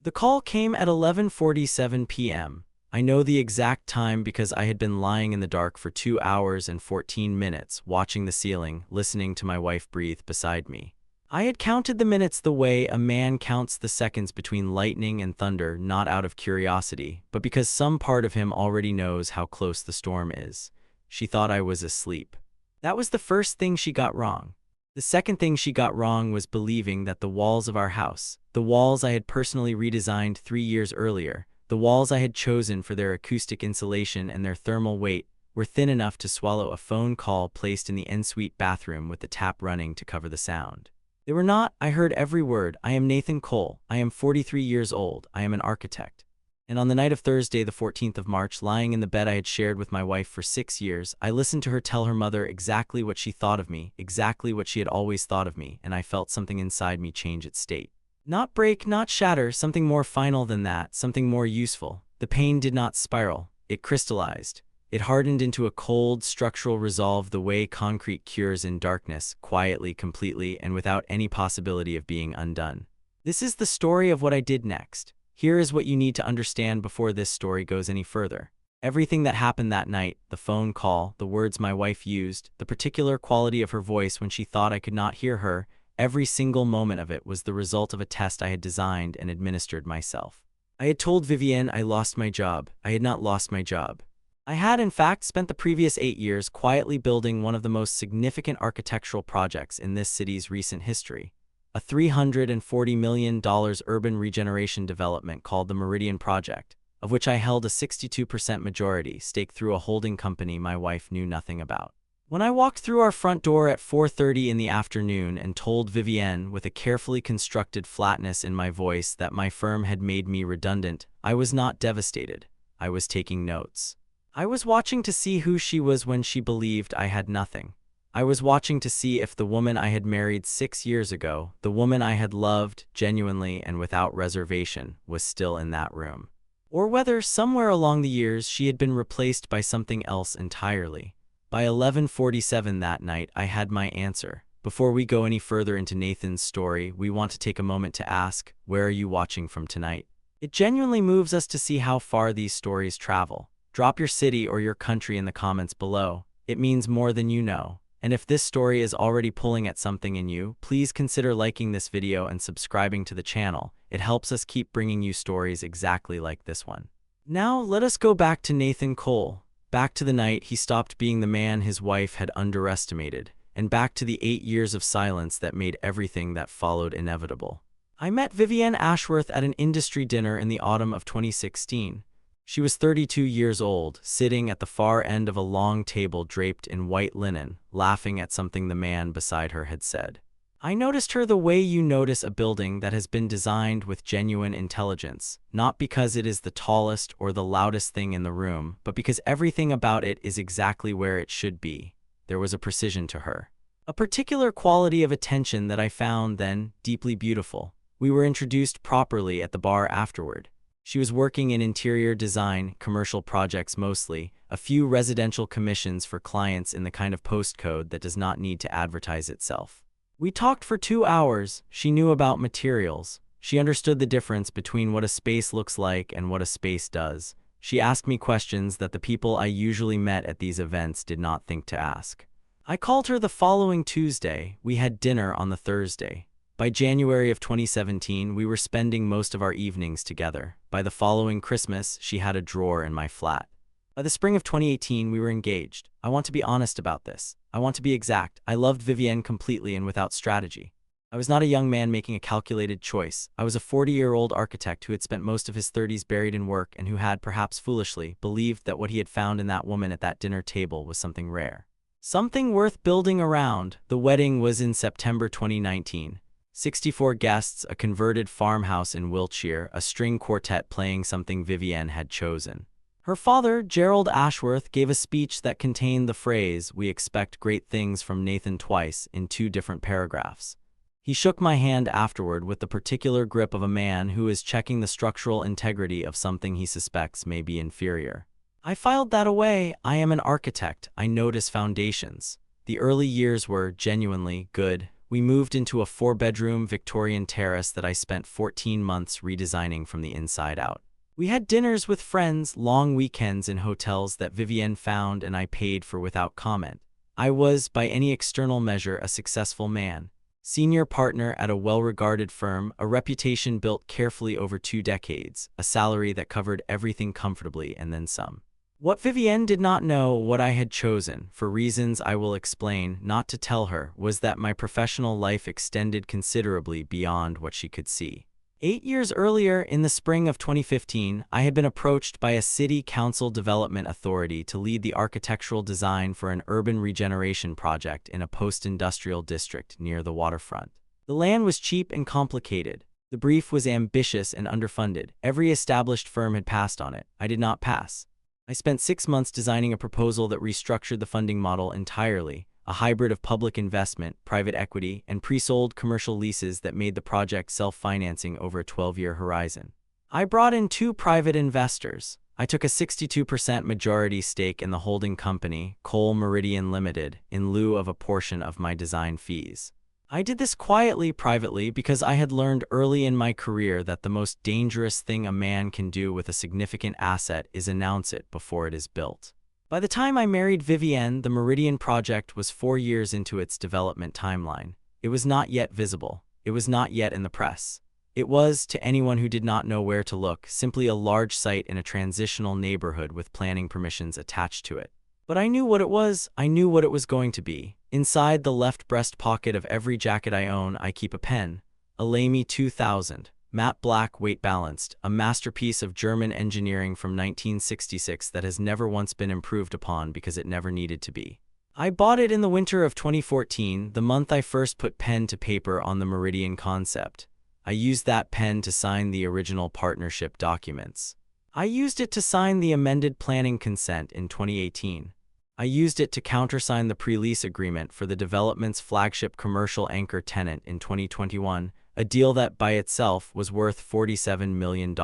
The call came at 11:47 p.m. I know the exact time because I had been lying in the dark for 2 hours and 14 minutes, watching the ceiling, listening to my wife breathe beside me. I had counted the minutes the way a man counts the seconds between lightning and thunder, not out of curiosity, but because some part of him already knows how close the storm is. She thought I was asleep. That was the first thing she got wrong. The second thing she got wrong was believing that the walls of our house, the walls I had personally redesigned 3 years earlier, the walls I had chosen for their acoustic insulation and their thermal weight, were thin enough to swallow a phone call placed in the ensuite bathroom with the tap running to cover the sound. They were not. I heard every word. I am Nathan Cole. I am 43 years old. I am an architect. And on the night of Thursday, the 14th of March, lying in the bed I had shared with my wife for 6 years, I listened to her tell her mother exactly what she thought of me, exactly what she had always thought of me, and I felt something inside me change its state. Not break, not shatter, something more final than that, something more useful. The pain did not spiral. It crystallized. It hardened into a cold, structural resolve the way concrete cures in darkness, quietly, completely, and without any possibility of being undone. This is the story of what I did next. Here is what you need to understand before this story goes any further. Everything that happened that night, the phone call, the words my wife used, the particular quality of her voice when she thought I could not hear her, every single moment of it was the result of a test I had designed and administered myself. I had told Vivienne I lost my job. I had not lost my job. I had, in fact, spent the previous 8 years quietly building one of the most significant architectural projects in this city's recent history, a $340 million urban regeneration development called the Meridian Project, of which I held a 62% majority stake through a holding company my wife knew nothing about. When I walked through our front door at 4:30 in the afternoon and told Vivienne with a carefully constructed flatness in my voice that my firm had made me redundant, I was not devastated. I was taking notes. I was watching to see who she was when she believed I had nothing. I was watching to see if the woman I had married 6 years ago, the woman I had loved genuinely and without reservation, was still in that room. Or whether somewhere along the years she had been replaced by something else entirely. By 11:47 that night, I had my answer. Before we go any further into Nathan's story, we want to take a moment to ask, where are you watching from tonight? It genuinely moves us to see how far these stories travel. Drop your city or your country in the comments below. It means more than you know. And if this story is already pulling at something in you, please consider liking this video and subscribing to the channel. It helps us keep bringing you stories exactly like this one. Now, let us go back to Nathan Cole. Back to the night he stopped being the man his wife had underestimated, and back to the 8 years of silence that made everything that followed inevitable. I met Vivienne Ashworth at an industry dinner in the autumn of 2016. She was 32 years old, sitting at the far end of a long table draped in white linen, laughing at something the man beside her had said. I noticed her the way you notice a building that has been designed with genuine intelligence, not because it is the tallest or the loudest thing in the room, but because everything about it is exactly where it should be. There was a precision to her. A particular quality of attention that I found then deeply beautiful. We were introduced properly at the bar afterward. She was working in interior design, commercial projects mostly, a few residential commissions for clients in the kind of postcode that does not need to advertise itself. We talked for 2 hours. She knew about materials. She understood the difference between what a space looks like and what a space does. She asked me questions that the people I usually met at these events did not think to ask. I called her the following Tuesday. We had dinner on the Thursday. By January of 2017, we were spending most of our evenings together. By the following Christmas, she had a drawer in my flat. By the spring of 2018, we were engaged. I want to be honest about this. I want to be exact. I loved Vivienne completely and without strategy. I was not a young man making a calculated choice. I was a 40-year-old architect who had spent most of his 30s buried in work and who had, perhaps foolishly, believed that what he had found in that woman at that dinner table was something rare. Something worth building around. The wedding was in September 2019. 64 guests, a converted farmhouse in Wiltshire, a string quartet playing something Vivienne had chosen. Her father, Gerald Ashworth, gave a speech that contained the phrase, "We expect great things from Nathan," twice, in 2 different paragraphs. He shook my hand afterward with the particular grip of a man who is checking the structural integrity of something he suspects may be inferior. I filed that away. I am an architect. I notice foundations. The early years were genuinely good. we moved into a 4-bedroom Victorian terrace that I spent 14 months redesigning from the inside out. We had dinners with friends, long weekends in hotels that Vivienne found and I paid for without comment. I was, by any external measure, a successful man. Senior partner at a well-regarded firm, a reputation built carefully over 2 decades, a salary that covered everything comfortably and then some. What Vivienne did not know, what I had chosen, for reasons I will explain, not to tell her, was that my professional life extended considerably beyond what she could see. 8 years earlier, in the spring of 2015, I had been approached by a city council development authority to lead the architectural design for an urban regeneration project in a post-industrial district near the waterfront. The land was cheap and complicated. The brief was ambitious and underfunded. Every established firm had passed on it. I did not pass. I spent 6 months designing a proposal that restructured the funding model entirely, a hybrid of public investment, private equity, and pre-sold commercial leases that made the project self-financing over a 12-year horizon. I brought in 2 private investors. I took a 62% majority stake in the holding company, Coal Meridian Limited, in lieu of a portion of my design fees. I did this quietly, privately, because I had learned early in my career that the most dangerous thing a man can do with a significant asset is announce it before it is built. By the time I married Vivienne, the Meridian project was 4 years into its development timeline. It was not yet visible. It was not yet in the press. It was, to anyone who did not know where to look, simply a large site in a transitional neighborhood with planning permissions attached to it. But I knew what it was. I knew what it was going to be. Inside the left breast pocket of every jacket I own, I keep a pen, a Lamy 2000. Matte black, weight-balanced, a masterpiece of German engineering from 1966 that has never once been improved upon because it never needed to be. I bought it in the winter of 2014, the month I first put pen to paper on the Meridian concept. I used that pen to sign the original partnership documents. I used it to sign the amended planning consent in 2018. I used it to countersign the pre-lease agreement for the development's flagship commercial anchor tenant in 2021, a deal that by itself was worth $47 million.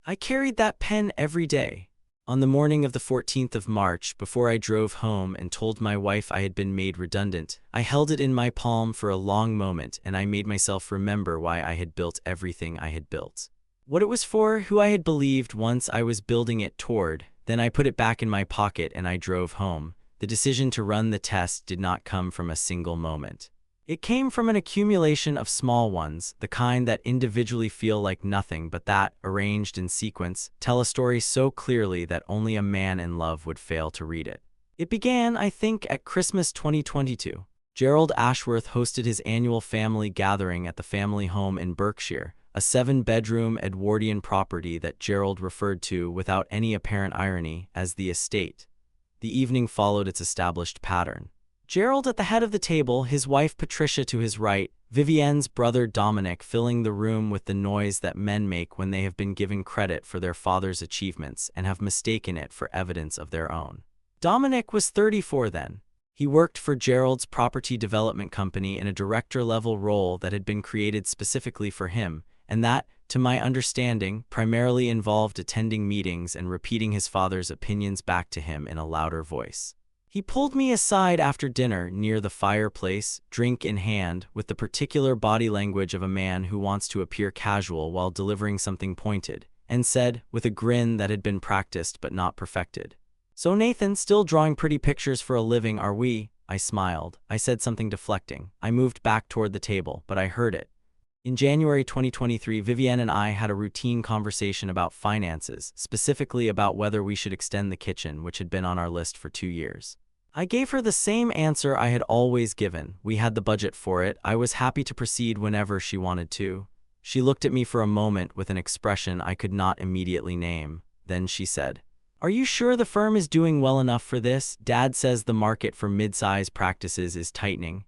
I carried that pen every day. On the morning of the 14th of March, before I drove home and told my wife I had been made redundant, I held it in my palm for a long moment and I made myself remember why I had built everything I had built. What it was for, who I had believed once I was building it toward. Then I put it back in my pocket and I drove home. The decision to run the test did not come from a single moment. It came from an accumulation of small ones, the kind that individually feel like nothing but that, arranged in sequence, tell a story so clearly that only a man in love would fail to read it. It began, I think, at Christmas 2022. Gerald Ashworth hosted his annual family gathering at the family home in Berkshire, a 7-bedroom Edwardian property that Gerald referred to, without any apparent irony, as the estate. The evening followed its established pattern. Gerald at the head of the table, his wife Patricia to his right, Vivienne's brother Dominic filling the room with the noise that men make when they have been given credit for their father's achievements and have mistaken it for evidence of their own. Dominic was 34 then. He worked for Gerald's property development company in a director-level role that had been created specifically for him, and that, to my understanding, primarily involved attending meetings and repeating his father's opinions back to him in a louder voice. He pulled me aside after dinner near the fireplace, drink in hand, with the particular body language of a man who wants to appear casual while delivering something pointed, and said, with a grin that had been practiced but not perfected, "So Nathan, still drawing pretty pictures for a living, are we?" I smiled. I said something deflecting. I moved back toward the table, but I heard it. In January 2023, Vivienne and I had a routine conversation about finances, specifically about whether we should extend the kitchen, which had been on our list for 2 years. I gave her the same answer I had always given. We had the budget for it. I was happy to proceed whenever she wanted to. She looked at me for a moment with an expression I could not immediately name. Then she said, "Are you sure the firm is doing well enough for this? Dad says the market for mid-size practices is tightening."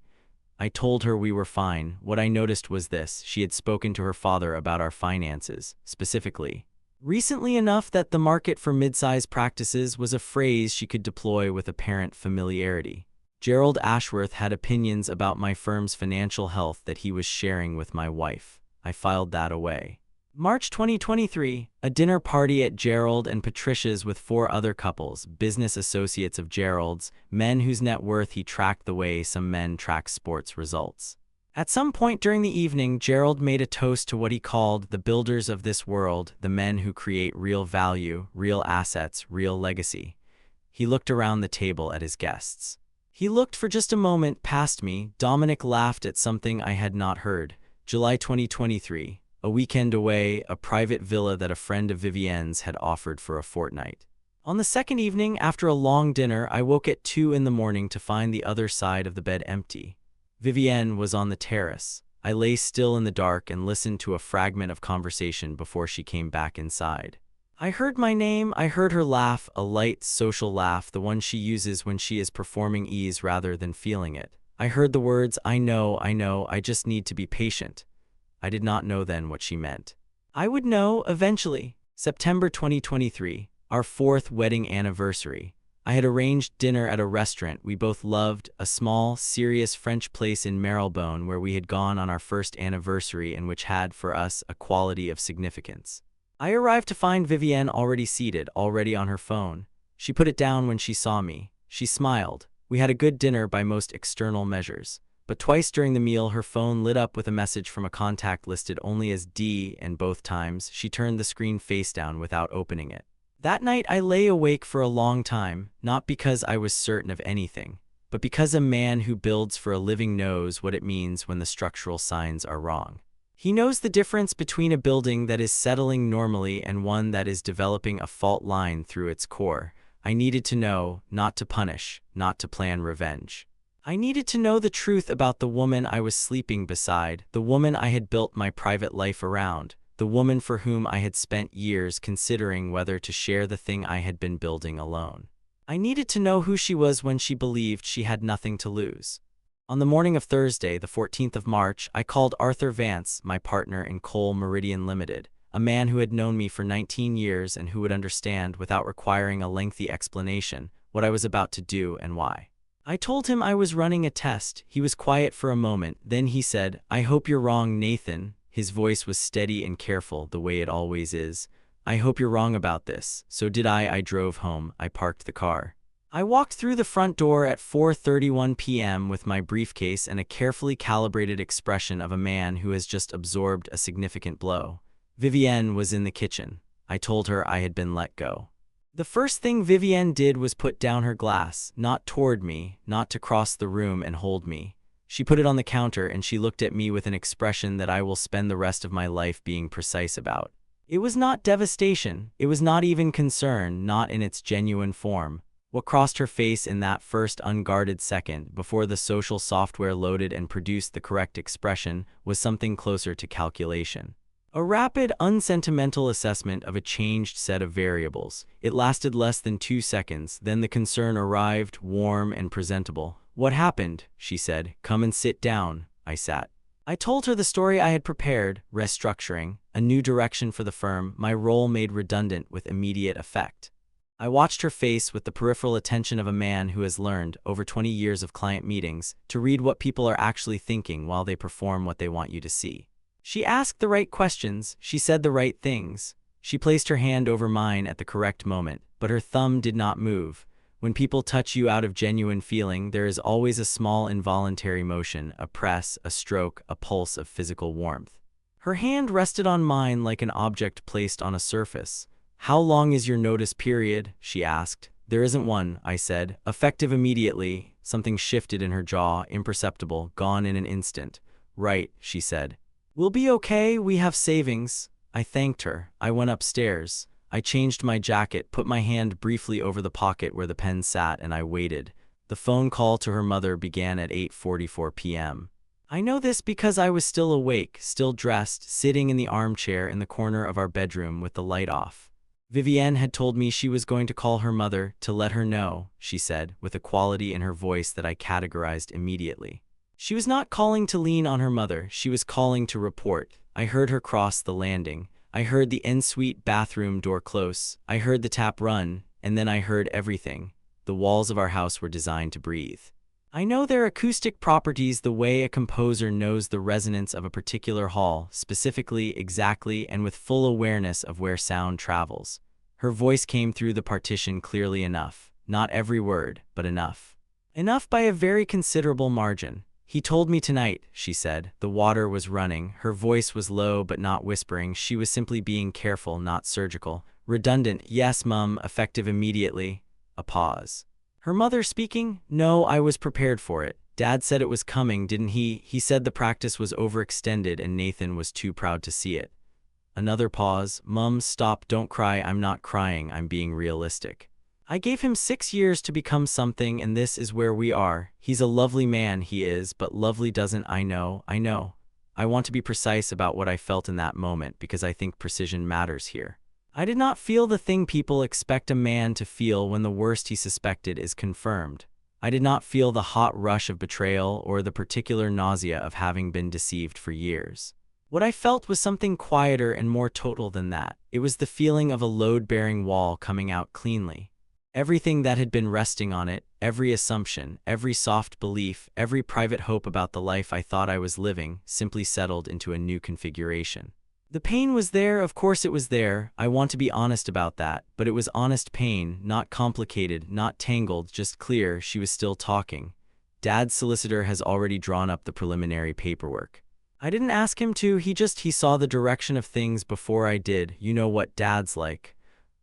I told her we were fine. What I noticed was this: she had spoken to her father about our finances, specifically, recently enough that the market for mid-size practices was a phrase she could deploy with apparent familiarity. Gerald Ashworth had opinions about my firm's financial health that he was sharing with my wife. I filed that away. March 2023, a dinner party at Gerald and Patricia's with 4 other couples, business associates of Gerald's, men whose net worth he tracked the way some men track sports results. At some point during the evening, Gerald made a toast to what he called the builders of this world, the men who create real value, real assets, real legacy. He looked around the table at his guests. He looked for just a moment past me. Dominic laughed at something I had not heard. July 2023, a weekend away, a private villa that a friend of Vivienne's had offered for a fortnight. On the second evening, after a long dinner, I woke at 2 in the morning to find the other side of the bed empty. Vivienne was on the terrace. I lay still in the dark and listened to a fragment of conversation before she came back inside. I heard my name. I heard her laugh, a light, social laugh, the one she uses when she is performing ease rather than feeling it. I heard the words, I know, I just need to be patient. I did not know then what she meant. I would know eventually. September 2023, our 4th wedding anniversary. I had arranged dinner at a restaurant we both loved, a small, serious French place in Marylebone where we had gone on our first anniversary and which had, for us, a quality of significance. I arrived to find Vivienne already seated, already on her phone. She put it down when she saw me. She smiled. We had a good dinner by most external measures. But twice during the meal, her phone lit up with a message from a contact listed only as D, and both times, she turned the screen face down without opening it. That night I lay awake for a long time, not because I was certain of anything, but because a man who builds for a living knows what it means when the structural signs are wrong. He knows the difference between a building that is settling normally and one that is developing a fault line through its core. I needed to know, not to punish, not to plan revenge. I needed to know the truth about the woman I was sleeping beside, the woman I had built my private life around, the woman for whom I had spent years considering whether to share the thing I had been building alone. I needed to know who she was when she believed she had nothing to lose. On the morning of Thursday, the 14th of March, I called Arthur Vance, my partner in Coal Meridian Limited, a man who had known me for 19 years and who would understand, without requiring a lengthy explanation, what I was about to do and why. I told him I was running a test. He was quiet for a moment, then he said, "I hope you're wrong, Nathan." His voice was steady and careful, the way it always is. "I hope you're wrong about this." So did I. I drove home. I parked the car. I walked through the front door at 4:31 p.m. with my briefcase and a carefully calibrated expression of a man who has just absorbed a significant blow. Vivienne was in the kitchen. I told her I had been let go. The first thing Vivienne did was put down her glass, not toward me, not to cross the room and hold me. She put it on the counter and she looked at me with an expression that I will spend the rest of my life being precise about. It was not devastation. It was not even concern, not in its genuine form. What crossed her face in that first unguarded second, before the social software loaded and produced the correct expression, was something closer to calculation. A rapid, unsentimental assessment of a changed set of variables. It lasted less than 2 seconds, then the concern arrived, warm and presentable. "What happened?" she said. "Come and sit down." I sat. I told her the story I had prepared, restructuring, a new direction for the firm, my role made redundant with immediate effect. I watched her face with the peripheral attention of a man who has learned, over 20 years of client meetings, to read what people are actually thinking while they perform what they want you to see. She asked the right questions, she said the right things. She placed her hand over mine at the correct moment, but her thumb did not move. When people touch you out of genuine feeling, there is always a small involuntary motion, a press, a stroke, a pulse of physical warmth. Her hand rested on mine like an object placed on a surface. "How long is your notice period?" she asked. "There isn't one," I said. "Effective immediately." Something shifted in her jaw, imperceptible, gone in an instant. "Right," she said. "We'll be okay, we have savings." I thanked her. I went upstairs. I changed my jacket, put my hand briefly over the pocket where the pen sat, and I waited. The phone call to her mother began at 8:44 p.m. I know this because I was still awake, still dressed, sitting in the armchair in the corner of our bedroom with the light off. Vivienne had told me she was going to call her mother to let her know, she said, with a quality in her voice that I categorized immediately. She was not calling to lean on her mother, she was calling to report. I heard her cross the landing. I heard the ensuite bathroom door close. I heard the tap run, and then I heard everything. The walls of our house were designed to breathe. I know their acoustic properties the way a composer knows the resonance of a particular hall, specifically, exactly, and with full awareness of where sound travels. Her voice came through the partition clearly enough. Not every word, but enough. Enough by a very considerable margin. He told me tonight, she said. The water was running. Her voice was low but not whispering. She was simply being careful, not surgical. Redundant. Yes, Mum. Effective immediately. A pause. Her mother speaking? No, I was prepared for it. Dad said it was coming, didn't he? He said the practice was overextended and Nathan was too proud to see it. Another pause. Mum, stop, don't cry. I'm not crying, I'm being realistic. I gave him 6 years to become something, and this is where we are. He's a lovely man, he is, but lovely doesn't. I know. I want to be precise about what I felt in that moment because I think precision matters here. I did not feel the thing people expect a man to feel when the worst he suspected is confirmed. I did not feel the hot rush of betrayal or the particular nausea of having been deceived for years. What I felt was something quieter and more total than that. It was the feeling of a load-bearing wall coming out cleanly. Everything that had been resting on it, every assumption, every soft belief, every private hope about the life I thought I was living, simply settled into a new configuration. The pain was there, of course it was there. I want to be honest about that, but it was honest pain, not complicated, not tangled, just clear. She was still talking. Dad's solicitor has already drawn up the preliminary paperwork. I didn't ask him to, he saw the direction of things before I did. You know what Dad's like.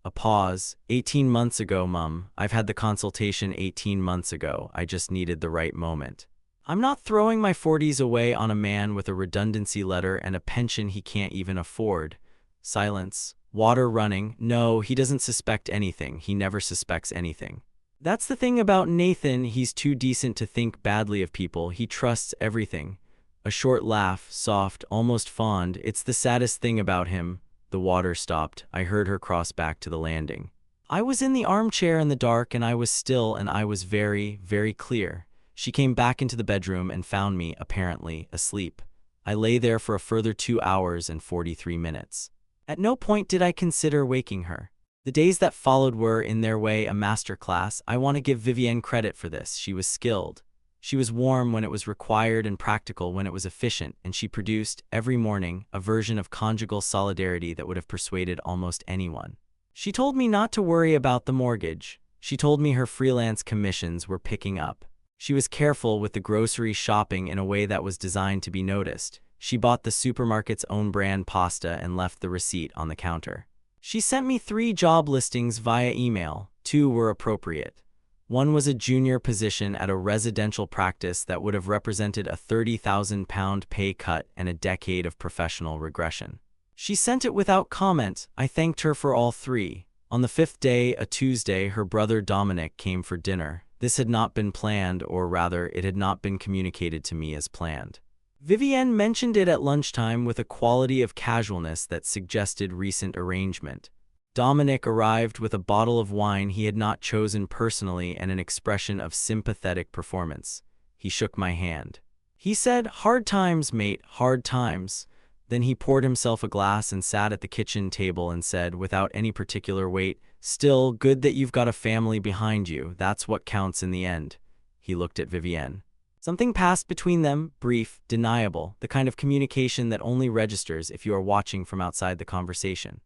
A pause. 18 months ago, Mum. I've had the consultation 18 months ago. I just needed the right moment. I'm not throwing my 40s away on a man with a redundancy letter and a pension he can't even afford. Silence. Water running. No, he doesn't suspect anything. He never suspects anything. That's the thing about Nathan. He's too decent to think badly of people. He trusts everything. A short laugh, soft, almost fond. It's the saddest thing about him. The water stopped. I heard her cross back to the landing. I was in the armchair in the dark and I was still and I was very, very clear. She came back into the bedroom and found me, apparently, asleep. I lay there for a further 2 hours and 43 minutes. At no point did I consider waking her. The days that followed were, in their way, a masterclass. I want to give Vivienne credit for this. She was skilled. She was warm when it was required and practical when it was efficient, and she produced, every morning, a version of conjugal solidarity that would have persuaded almost anyone. She told me not to worry about the mortgage. She told me her freelance commissions were picking up. She was careful with the grocery shopping in a way that was designed to be noticed. She bought the supermarket's own brand pasta and left the receipt on the counter. She sent me 3 job listings via email. 2 were appropriate. One was a junior position at a residential practice that would have represented a £30,000 pay cut and a decade of professional regression. She sent it without comment. I thanked her for all 3. On the 5th day, a Tuesday, her brother Dominic came for dinner. This had not been planned, or rather, it had not been communicated to me as planned. Vivienne mentioned it at lunchtime with a quality of casualness that suggested recent arrangement. Dominic arrived with a bottle of wine he had not chosen personally and an expression of sympathetic performance. He shook my hand. He said, "Hard times, mate, hard times." Then he poured himself a glass and sat at the kitchen table and said, without any particular weight, "Still, good that you've got a family behind you. That's what counts in the end." He looked at Vivienne. Something passed between them, brief, deniable, the kind of communication that only registers if you are watching from outside the conversation.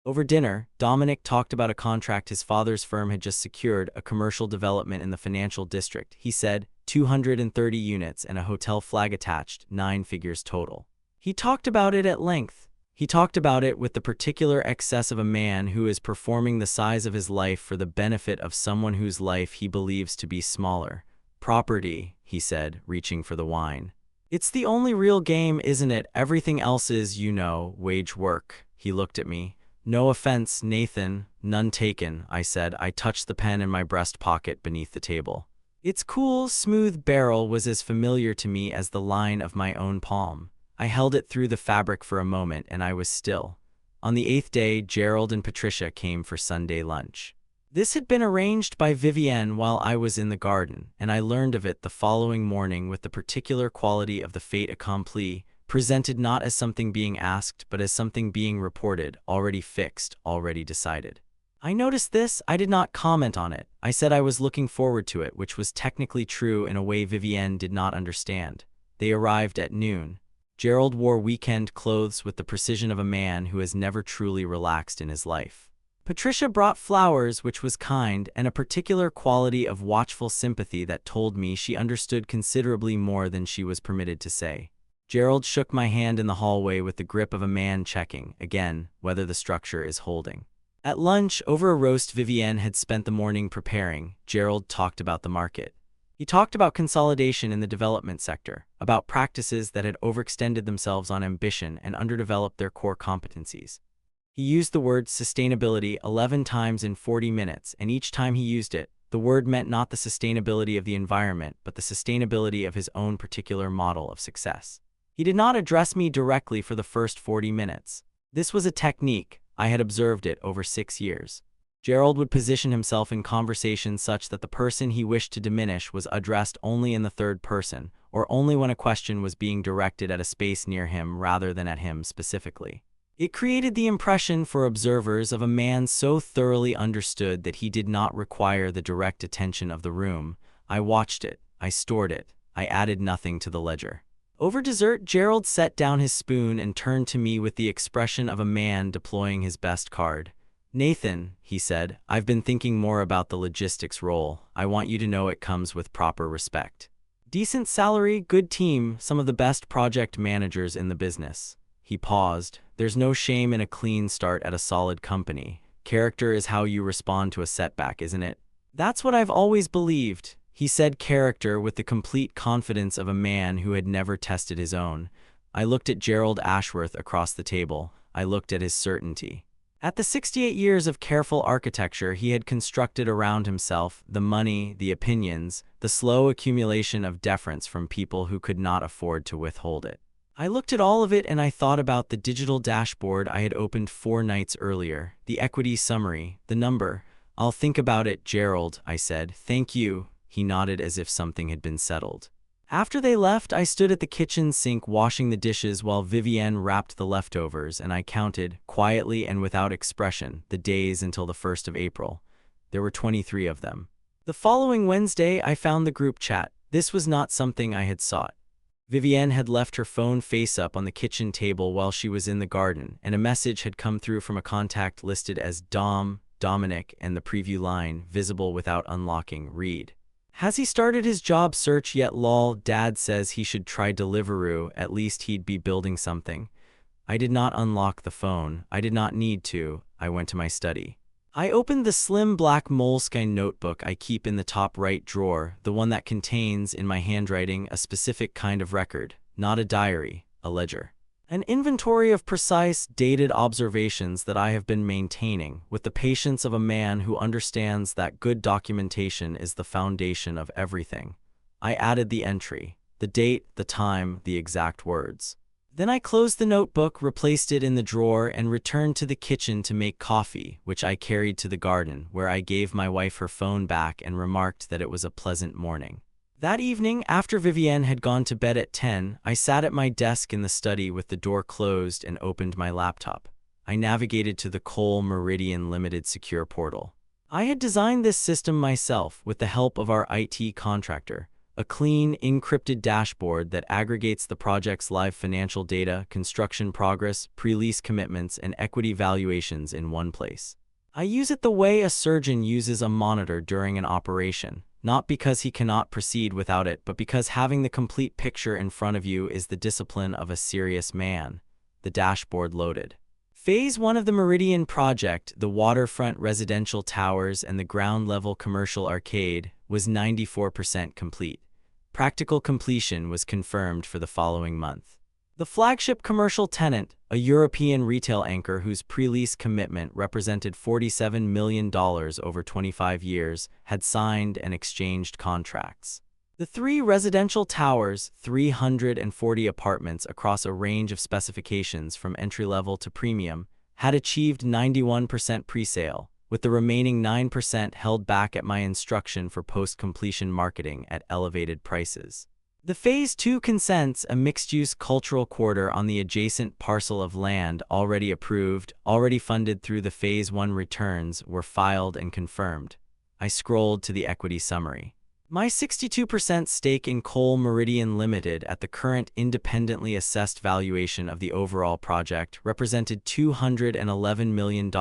Over dinner, Dominic talked about a contract his father's firm had just secured, a commercial development in the financial district. He said, 230 units and a hotel flag attached, 9 figures total. He talked about it at length. He talked about it with the particular excess of a man who is performing the size of his life for the benefit of someone whose life he believes to be smaller. "Property," he said, reaching for the wine. "It's the only real game, isn't it? Everything else is, wage work." He looked at me. "No offense, Nathan, none taken," I said. I touched the pen in my breast pocket beneath the table. Its cool, smooth barrel was as familiar to me as the line of my own palm. I held it through the fabric for a moment, and I was still. On the 8th day, Gerald and Patricia came for Sunday lunch. This had been arranged by Vivienne while I was in the garden, and I learned of it the following morning with the particular quality of the fait accompli, presented not as something being asked, but as something being reported, already fixed, already decided. I noticed this. I did not comment on it. I said I was looking forward to it, which was technically true in a way Vivienne did not understand. They arrived at noon. Gerald wore weekend clothes with the precision of a man who has never truly relaxed in his life. Patricia brought flowers, which was kind, and a particular quality of watchful sympathy that told me she understood considerably more than she was permitted to say. Gerald shook my hand in the hallway with the grip of a man checking, again, whether the structure is holding. At lunch, over a roast Vivienne had spent the morning preparing, Gerald talked about the market. He talked about consolidation in the development sector, about practices that had overextended themselves on ambition and underdeveloped their core competencies. He used the word sustainability 11 times in 40 minutes, and each time he used it, the word meant not the sustainability of the environment, but the sustainability of his own particular model of success. He did not address me directly for the first 40 minutes. This was a technique. I had observed it over 6 years. Gerald would position himself in conversation such that the person he wished to diminish was addressed only in the third person, or only when a question was being directed at a space near him rather than at him specifically. It created the impression for observers of a man so thoroughly understood that he did not require the direct attention of the room. I watched it, I stored it, I added nothing to the ledger. Over dessert, Gerald set down his spoon and turned to me with the expression of a man deploying his best card. "Nathan," he said, "I've been thinking more about the logistics role. I want you to know it comes with proper respect. Decent salary, good team, some of the best project managers in the business." He paused. "There's no shame in a clean start at a solid company. Character is how you respond to a setback, isn't it?" "That's what I've always believed." He said character with the complete confidence of a man who had never tested his own. I looked at Gerald Ashworth across the table. I looked at his certainty. At the 68 years of careful architecture he had constructed around himself, the money, the opinions, the slow accumulation of deference from people who could not afford to withhold it. I looked at all of it and I thought about the digital dashboard I had opened 4 nights earlier, the equity summary, the number. "I'll think about it, Gerald," I said. "Thank you." He nodded as if something had been settled. After they left, I stood at the kitchen sink washing the dishes while Vivienne wrapped the leftovers, and I counted, quietly and without expression, the days until the 1st of April. There were 23 of them. The following Wednesday, I found the group chat. This was not something I had sought. Vivienne had left her phone face up on the kitchen table while she was in the garden, and a message had come through from a contact listed as Dominic, and the preview line, visible without unlocking, read: "Has he started his job search yet lol, Dad says he should try Deliveroo, at least he'd be building something." I did not unlock the phone. I did not need to. I went to my study. I opened the slim black moleskine notebook I keep in the top right drawer, the one that contains, in my handwriting, a specific kind of record, not a diary, a ledger. An inventory of precise, dated observations that I have been maintaining, with the patience of a man who understands that good documentation is the foundation of everything. I added the entry, the date, the time, the exact words. Then I closed the notebook, replaced it in the drawer, and returned to the kitchen to make coffee, which I carried to the garden, where I gave my wife her phone back and remarked that it was a pleasant morning. That evening, after Vivienne had gone to bed at 10, I sat at my desk in the study with the door closed and opened my laptop. I navigated to the Cole Meridian Limited secure portal. I had designed this system myself with the help of our IT contractor, a clean, encrypted dashboard that aggregates the project's live financial data, construction progress, pre-lease commitments, and equity valuations in one place. I use it the way a surgeon uses a monitor during an operation. Not because he cannot proceed without it, but because having the complete picture in front of you is the discipline of a serious man. The dashboard loaded. Phase 1 of the Meridian project, the waterfront residential towers and the ground-level commercial arcade, was 94% complete. Practical completion was confirmed for the following month. The flagship commercial tenant, a European retail anchor whose pre-lease commitment represented $47 million over 25 years, had signed and exchanged contracts. The 3 residential towers, 340 apartments across a range of specifications from entry-level to premium, had achieved 91% pre-sale, with the remaining 9% held back at my instruction for post-completion marketing at elevated prices. The Phase 2 consents, a mixed-use cultural quarter on the adjacent parcel of land already approved, already funded through the Phase 1 returns, were filed and confirmed. I scrolled to the equity summary. My 62% stake in Cole Meridian Limited at the current independently assessed valuation of the overall project represented $211 million,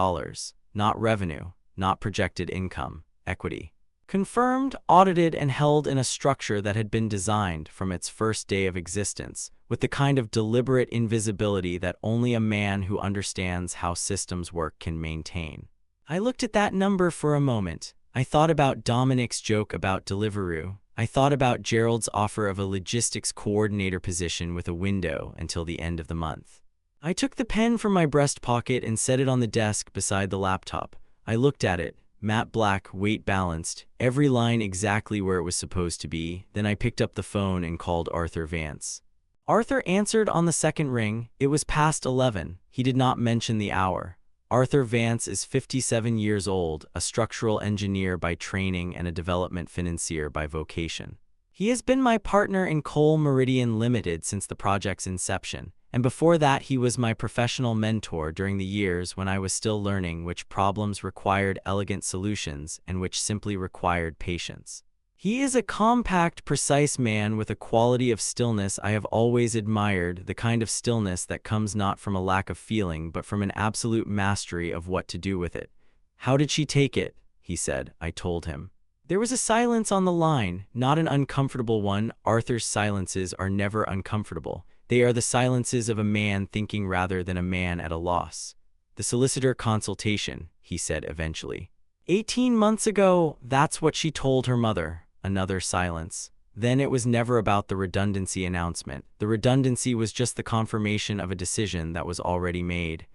not revenue, not projected income, equity. Confirmed, audited, and held in a structure that had been designed from its first day of existence, with the kind of deliberate invisibility that only a man who understands how systems work can maintain. I looked at that number for a moment. I thought about Dominic's joke about Deliveroo. I thought about Gerald's offer of a logistics coordinator position with a window until the end of the month. I took the pen from my breast pocket and set it on the desk beside the laptop. I looked at it, matte black, weight balanced, every line exactly where it was supposed to be. Then I picked up the phone and called Arthur Vance. Arthur answered on the second ring. It was past 11. He did not mention the hour. Arthur Vance is 57 years old, a structural engineer by training and a development financier by vocation. He has been my partner in Coal Meridian Limited since the project's inception, and before that he was my professional mentor during the years when I was still learning which problems required elegant solutions and which simply required patience. He is a compact, precise man with a quality of stillness I have always admired, the kind of stillness that comes not from a lack of feeling but from an absolute mastery of what to do with it. "How did she take it?" he said. I told him. There was a silence on the line, not an uncomfortable one. Arthur's silences are never uncomfortable. They are the silences of a man thinking rather than a man at a loss. "The solicitor consultation," he said eventually. 18 months ago, that's what she told her mother." Another silence. Then it was never about the redundancy announcement. The redundancy was just the confirmation of a decision that was already made.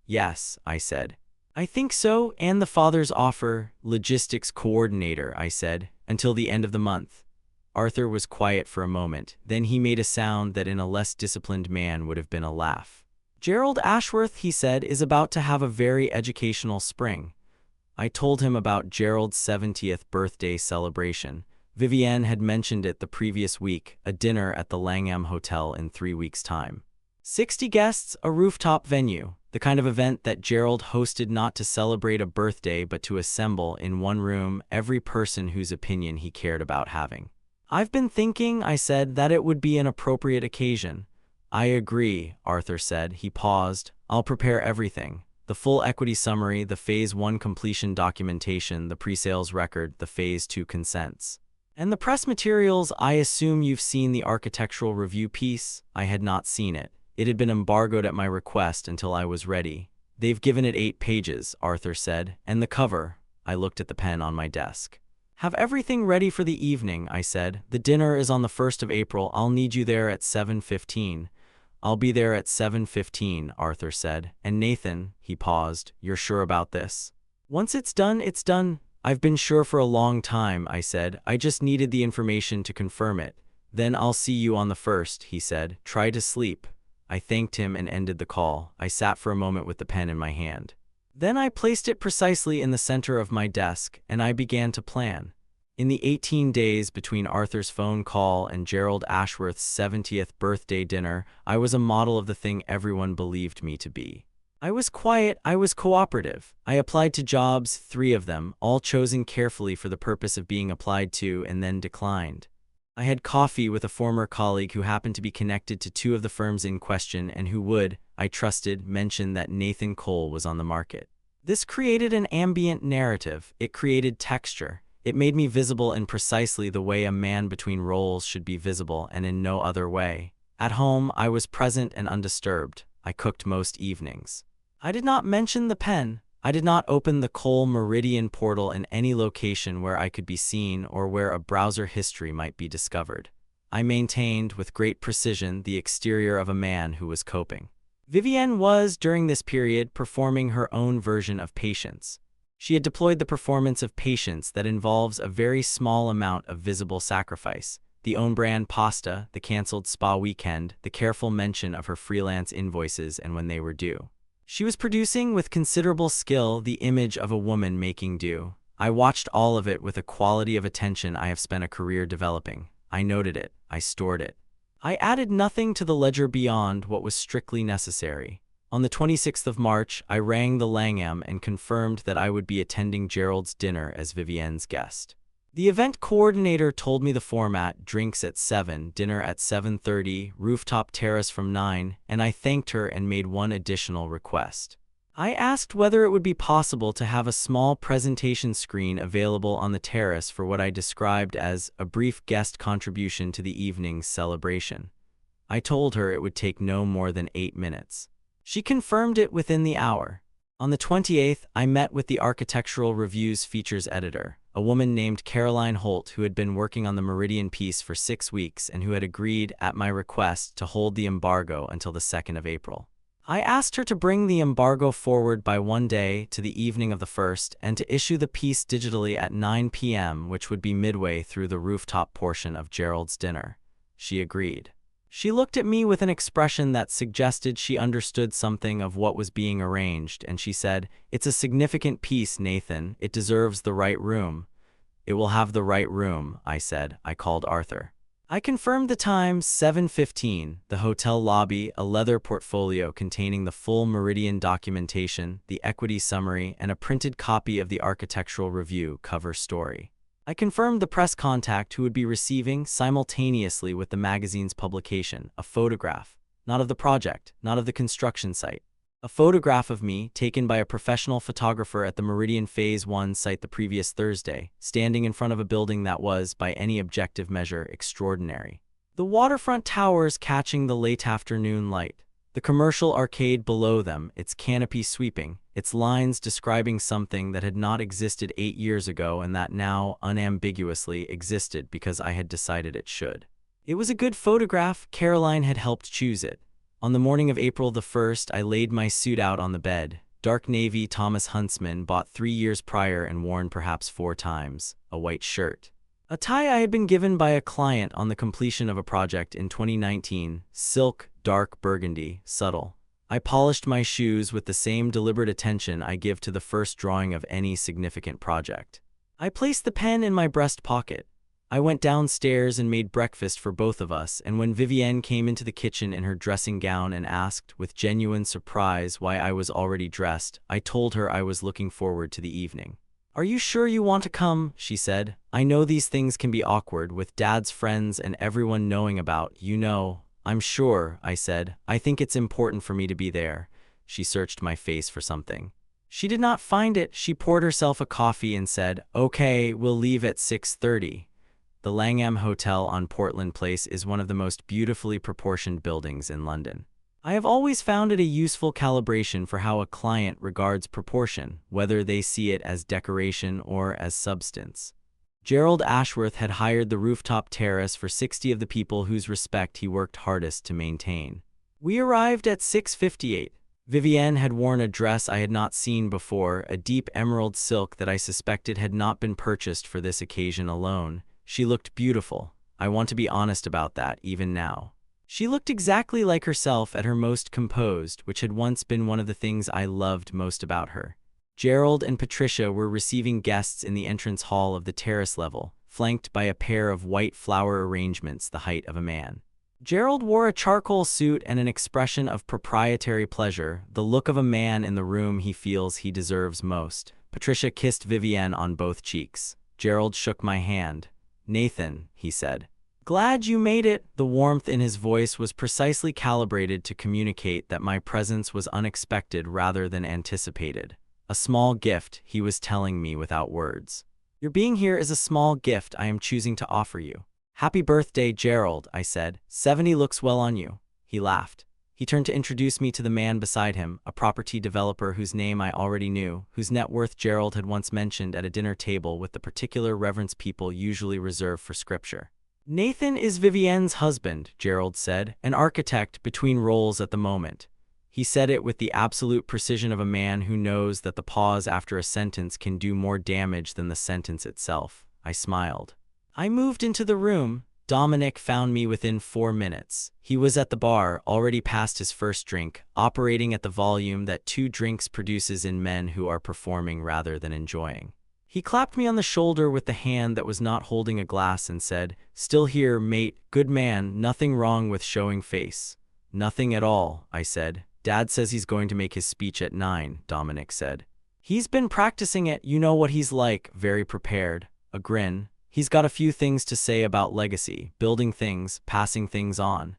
"Yes," I said. "I think so, and the father's offer, logistics coordinator," I said, "until the end of the month." Arthur was quiet for a moment. Then he made a sound that in a less disciplined man would have been a laugh. "Gerald Ashworth," he said, "is about to have a very educational spring." I told him about Gerald's 70th birthday celebration. Vivienne had mentioned it the previous week, a dinner at the Langham Hotel in 3 weeks' time. 60 guests, a rooftop venue, the kind of event that Gerald hosted not to celebrate a birthday but to assemble in one room every person whose opinion he cared about having. "I've been thinking," I said, "that it would be an appropriate occasion." "I agree," Arthur said. He paused. "I'll prepare everything. The full equity summary, the Phase 1 completion documentation, the pre-sales record, the Phase 2 consents. And the press materials. I assume you've seen the architectural review piece?" I had not seen it. It had been embargoed at my request until I was ready. "They've given it 8 pages, Arthur said. "And the cover?" I looked at the pen on my desk. "Have everything ready for the evening," I said. "The dinner is on the 1st of April. I'll need you there at 7:15. "I'll be there at 7:15, Arthur said. "And Nathan," he paused, "you're sure about this?" "Once it's done, it's done." "I've been sure for a long time," I said. "I just needed the information to confirm it." "Then I'll see you on the 1st, he said. "Try to sleep." I thanked him and ended the call. I sat for a moment with the pen in my hand. Then I placed it precisely in the center of my desk, and I began to plan. In the 18 days between Arthur's phone call and Gerald Ashworth's 70th birthday dinner, I was a model of the thing everyone believed me to be. I was quiet, I was cooperative. I applied to jobs, 3 of them, all chosen carefully for the purpose of being applied to and then declined. I had coffee with a former colleague who happened to be connected to 2 of the firms in question and who would, I trusted, mention that Nathan Cole was on the market. This created an ambient narrative. It created texture. It made me visible in precisely the way a man between roles should be visible and in no other way. At home, I was present and undisturbed. I cooked most evenings. I did not mention the pen. I did not open the Coal Meridian portal in any location where I could be seen or where a browser history might be discovered. I maintained, with great precision, the exterior of a man who was coping. Vivienne was, during this period, performing her own version of Patience. She had deployed the performance of Patience that involves a very small amount of visible sacrifice. The own-brand pasta, the canceled spa weekend, the careful mention of her freelance invoices and when they were due. She was producing, with considerable skill, the image of a woman making do. I watched all of it with a quality of attention I have spent a career developing. I noted it. I stored it. I added nothing to the ledger beyond what was strictly necessary. On the 26th of March, I rang the Langham and confirmed that I would be attending Gerald's dinner as Vivienne's guest. The event coordinator told me the format: drinks at 7, dinner at 7:30, rooftop terrace from 9, and I thanked her and made one additional request. I asked whether it would be possible to have a small presentation screen available on the terrace for what I described as a brief guest contribution to the evening's celebration. I told her it would take no more than 8 minutes. She confirmed it within the hour. On the 28th, I met with the Architectural Review's features editor, a woman named Caroline Holt who had been working on the Meridian piece for 6 weeks and who had agreed, at my request, to hold the embargo until the 2nd of April. I asked her to bring the embargo forward by 1 day to the evening of the 1st and to issue the piece digitally at 9 p.m., which would be midway through the rooftop portion of Gerald's dinner. She agreed. She looked at me with an expression that suggested she understood something of what was being arranged, and she said, "It's a significant piece, Nathan. It deserves the right room." "It will have the right room," I said. I called Arthur. I confirmed the time, 7:15, the hotel lobby, a leather portfolio containing the full Meridian documentation, the equity summary, and a printed copy of the Architectural Review cover story. I confirmed the press contact who would be receiving, simultaneously with the magazine's publication, a photograph, not of the project, not of the construction site. A photograph of me, taken by a professional photographer at the Meridian Phase 1 site the previous Thursday, standing in front of a building that was, by any objective measure, extraordinary. The waterfront towers catching the late afternoon light. The commercial arcade below them, its canopy sweeping, its lines describing something that had not existed 8 years ago and that now, unambiguously, existed because I had decided it should. It was a good photograph. Caroline had helped choose it. On the morning of April the 1st, I laid my suit out on the bed. Dark navy Thomas Huntsman, bought 3 years prior and worn perhaps 4 times. A white shirt. A tie I had been given by a client on the completion of a project in 2019. Silk, dark burgundy, subtle. I polished my shoes with the same deliberate attention I give to the first drawing of any significant project. I placed the pen in my breast pocket. I went downstairs and made breakfast for both of us, and when Vivienne came into the kitchen in her dressing gown and asked, with genuine surprise, why I was already dressed, I told her I was looking forward to the evening. "Are you sure you want to come?" she said. "I know these things can be awkward, with Dad's friends and everyone knowing about, you know." "I'm sure," I said. "I think it's important for me to be there." She searched my face for something. She did not find it. She poured herself a coffee and said, "Okay, we'll leave at 6:30. The Langham Hotel on Portland Place is one of the most beautifully proportioned buildings in London. I have always found it a useful calibration for how a client regards proportion, whether they see it as decoration or as substance. Gerald Ashworth had hired the rooftop terrace for 60 of the people whose respect he worked hardest to maintain. We arrived at 6:58. Vivienne had worn a dress I had not seen before, a deep emerald silk that I suspected had not been purchased for this occasion alone. She looked beautiful. I want to be honest about that, even now. She looked exactly like herself at her most composed, which had once been one of the things I loved most about her. Gerald and Patricia were receiving guests in the entrance hall of the terrace level, flanked by a pair of white flower arrangements the height of a man. Gerald wore a charcoal suit and an expression of proprietary pleasure, the look of a man in the room he feels he deserves most. Patricia kissed Vivienne on both cheeks. Gerald shook my hand. "Nathan," he said. "Glad you made it." The warmth in his voice was precisely calibrated to communicate that my presence was unexpected rather than anticipated. A small gift, he was telling me without words. "Your being here is a small gift I am choosing to offer you." "Happy birthday, Gerald," I said. 70 looks well on you." He laughed. He turned to introduce me to the man beside him, a property developer whose name I already knew, whose net worth Gerald had once mentioned at a dinner table with the particular reverence people usually reserve for scripture. "Nathan is Vivienne's husband," Gerald said, "an architect between roles at the moment." He said it with the absolute precision of a man who knows that the pause after a sentence can do more damage than the sentence itself. I smiled. I moved into the room. Dominic found me within 4 minutes. He was at the bar, already past his first drink, operating at the volume that 2 drinks produces in men who are performing rather than enjoying. He clapped me on the shoulder with the hand that was not holding a glass and said, "Still here, mate, good man, nothing wrong with showing face." "Nothing at all," I said. "Dad says he's going to make his speech at 9, Dominic said. "He's been practicing it, you know what he's like, very prepared." A grin. "He's got a few things to say about legacy, building things, passing things on."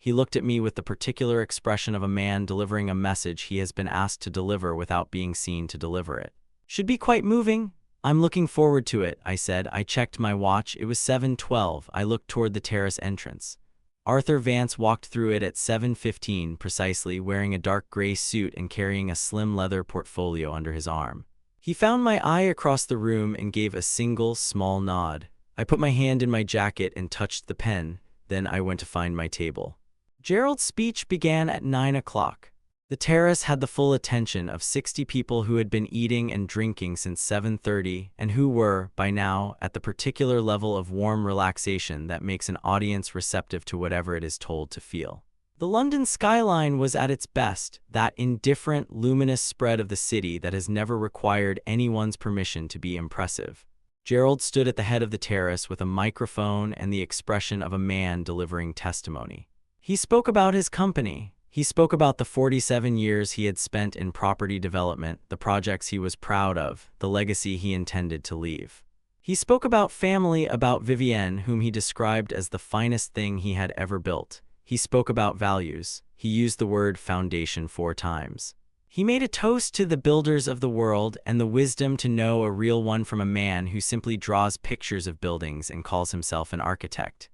He looked at me with the particular expression of a man delivering a message he has been asked to deliver without being seen to deliver it. "Should be quite moving. I'm looking forward to it," I said. I checked my watch. It was 7:12. I looked toward the terrace entrance. Arthur Vance walked through it at 7:15 precisely, wearing a dark gray suit and carrying a slim leather portfolio under his arm. He found my eye across the room and gave a single, small nod. I put my hand in my jacket and touched the pen. Then I went to find my table. Gerald's speech began at 9 o'clock. The terrace had the full attention of 60 people who had been eating and drinking since 7:30 and who were, by now, at the particular level of warm relaxation that makes an audience receptive to whatever it is told to feel. The London skyline was at its best, that indifferent, luminous spread of the city that has never required anyone's permission to be impressive. Gerald stood at the head of the terrace with a microphone and the expression of a man delivering testimony. He spoke about his company. He spoke about the 47 years he had spent in property development, the projects he was proud of, the legacy he intended to leave. He spoke about family, about Vivienne, whom he described as the finest thing he had ever built. He spoke about values. He used the word foundation 4 times. He made a toast to the builders of the world and the wisdom to know a real one from a man who simply draws pictures of buildings and calls himself an architect.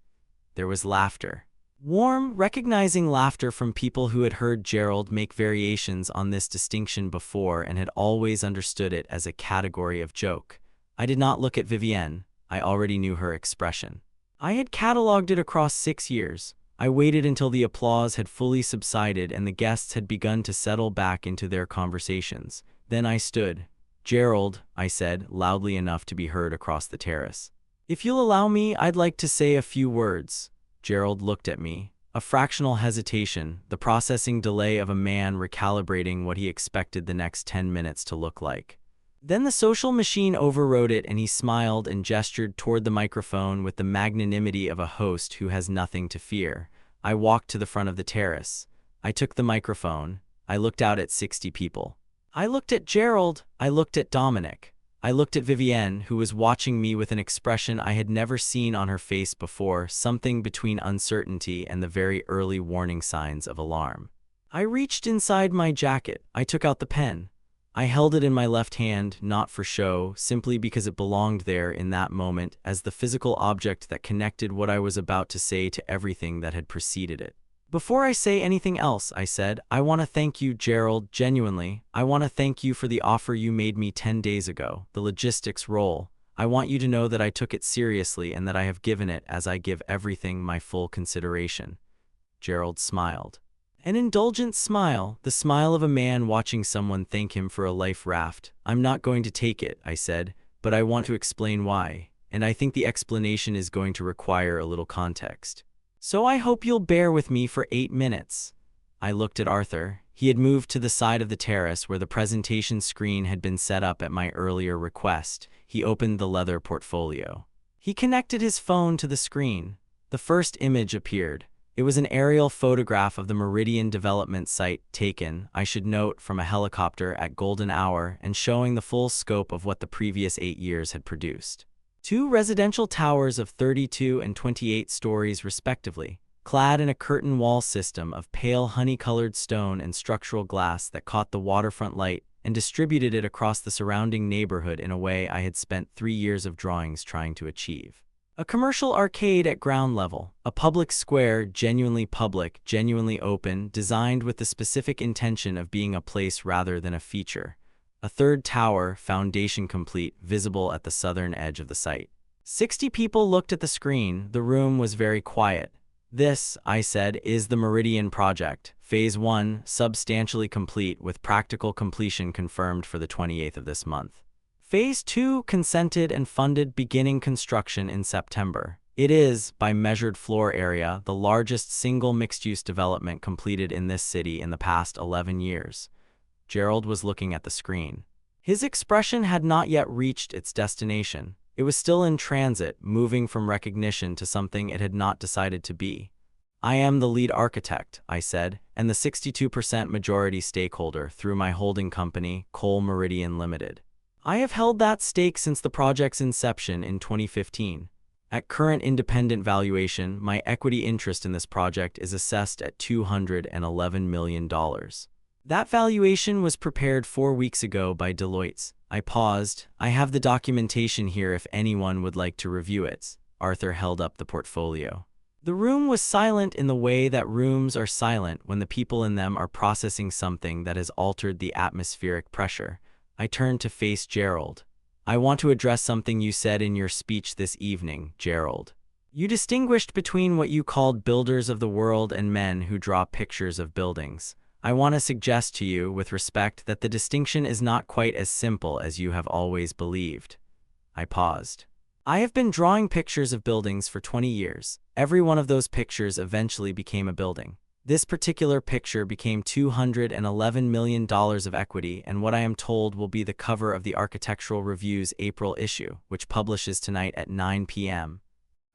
There was laughter. Warm, recognizing laughter from people who had heard Gerald make variations on this distinction before and had always understood it as a category of joke. I did not look at Vivienne. I already knew her expression. I had catalogued it across 6 years. I waited until the applause had fully subsided and the guests had begun to settle back into their conversations. Then I stood. "Gerald," I said, loudly enough to be heard across the terrace. "If you'll allow me, I'd like to say a few words." Gerald looked at me. A fractional hesitation, the processing delay of a man recalibrating what he expected the next 10 minutes to look like. Then the social machine overrode it and he smiled and gestured toward the microphone with the magnanimity of a host who has nothing to fear. I walked to the front of the terrace. I took the microphone. I looked out at 60 people. I looked at Gerald. I looked at Dominic. I looked at Vivienne, who was watching me with an expression I had never seen on her face before, something between uncertainty and the very early warning signs of alarm. I reached inside my jacket. I took out the pen. I held it in my left hand, not for show, simply because it belonged there in that moment as the physical object that connected what I was about to say to everything that had preceded it. "Before I say anything else," I said, "I want to thank you, Gerald, genuinely. I want to thank you for the offer you made me 10 days ago, the logistics role. I want you to know that I took it seriously and that I have given it, as I give everything, my full consideration." Gerald smiled. An indulgent smile, the smile of a man watching someone thank him for a life raft. "I'm not going to take it," I said, "but I want to explain why, and I think the explanation is going to require a little context. So I hope you'll bear with me for 8 minutes. I looked at Arthur. He had moved to the side of the terrace where the presentation screen had been set up at my earlier request. He opened the leather portfolio. He connected his phone to the screen. The first image appeared. It was an aerial photograph of the Meridian development site taken, I should note, from a helicopter at golden hour and showing the full scope of what the previous 8 years had produced. 2 residential towers of 32 and 28 stories respectively, clad in a curtain wall system of pale honey-colored stone and structural glass that caught the waterfront light and distributed it across the surrounding neighborhood in a way I had spent 3 years of drawings trying to achieve. A commercial arcade at ground level, a public square, genuinely public, genuinely open, designed with the specific intention of being a place rather than a feature. A 3rd tower, foundation complete, visible at the southern edge of the site. 60 people looked at the screen. The room was very quiet. "This," I said, "is the Meridian project. Phase 1, substantially complete, with practical completion confirmed for the 28th of this month. Phase 2, consented and funded, beginning construction in September. It is, by measured floor area, the largest single mixed-use development completed in this city in the past 11 years. Gerald was looking at the screen. His expression had not yet reached its destination. It was still in transit, moving from recognition to something it had not decided to be. "I am the lead architect," I said, "and the 62% majority stakeholder through my holding company, Coal Meridian Limited. I have held that stake since the project's inception in 2015. At current independent valuation, my equity interest in this project is assessed at $211 million. That valuation was prepared 4 weeks ago by Deloitte. I paused. I have the documentation here if anyone would like to review it. Arthur held up the portfolio. The room was silent in the way that rooms are silent when the people in them are processing something that has altered the atmospheric pressure. I turned to face Gerald. I want to address something you said in your speech this evening, Gerald. You distinguished between what you called builders of the world and men who draw pictures of buildings. I want to suggest to you, with respect, that the distinction is not quite as simple as you have always believed. I paused. I have been drawing pictures of buildings for 20 years. Every one of those pictures eventually became a building. This particular picture became $211 million of equity, and what I am told will be the cover of the Architectural Review's April issue, which publishes tonight at 9 p.m.